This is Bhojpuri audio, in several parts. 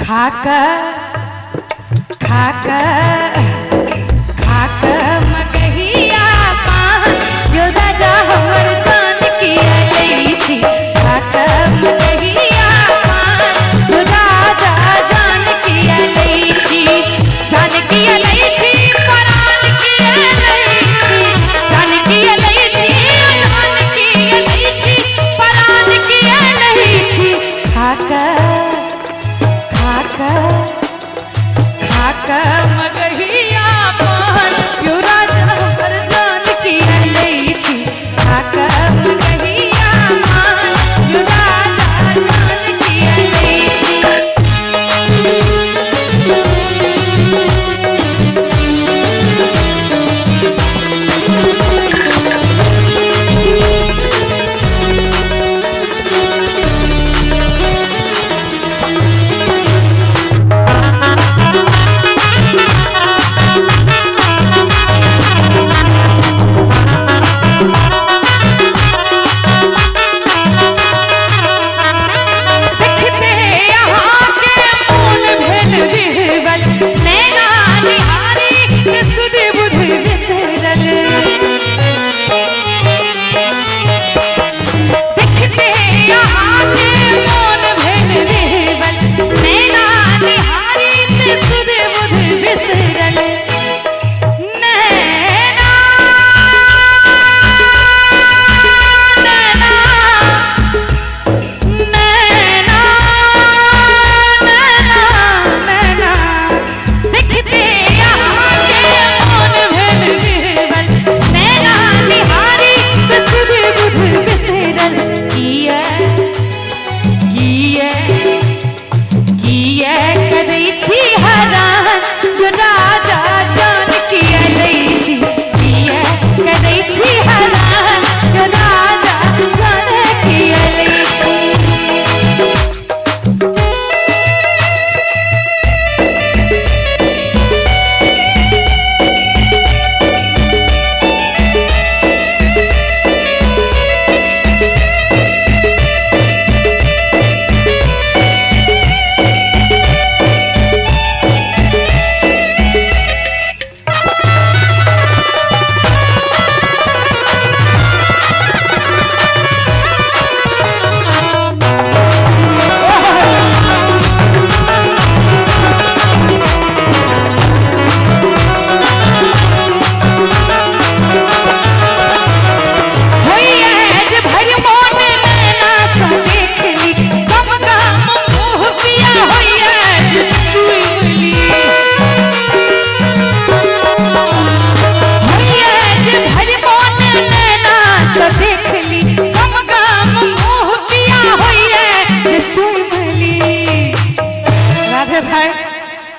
खाक खाक खाक मगहिया पान यो राजा हमर जान की अइछि। खाक मगहिया पान यो राजा जान की अइछि। जान की अइछि परान की अइछि। जान की अइछि जान की अइछि परान की अइछि। खाक खाक खाक मगहिया पान यो राजा हमर जान की अइछि। खाक मगहिया पान यो राजा जान की अइछि।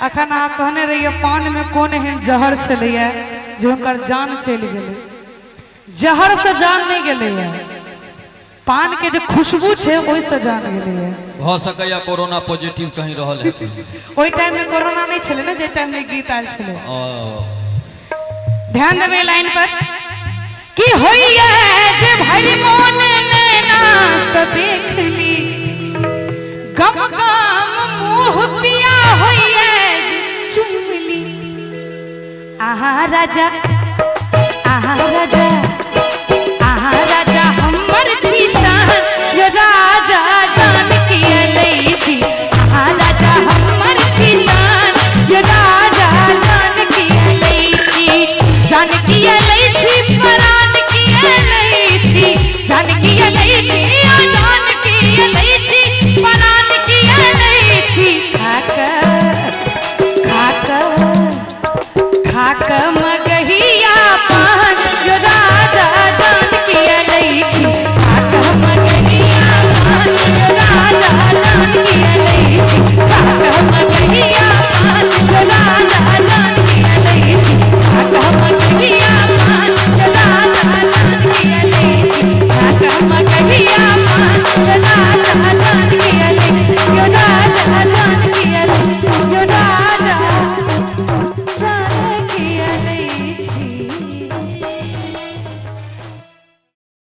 अखन अहाँ कहने रहिए पान में कौन एहन जहर छलैया जो उनकर जान चलि गेलै। जहर से जान नहीं गेलैया, पान के जो खुशबू छे ओहि से जान गेलैया। भ सकैया कोरोना पॉजिटिव कहीं रहल है। ओहि टाइम में कोरोना नहीं छले ना, जे टाइम में गीत आयल छले। ध्यान देबे लाइन पर कि होइया जे भरि मोन नैना से देखली गम गम मुँह पिया होइया चुमली। आहा राजा आहा राजा आहा राजा हमर छी शान यो राजा जान की अइछि। आहा राजा हमर छी शान यो राजा जान की अइछि। जान की अइछि परान की अइछि। जान की अइछि जान की अइछि परान की अइछि। खाक खाक खाक मगही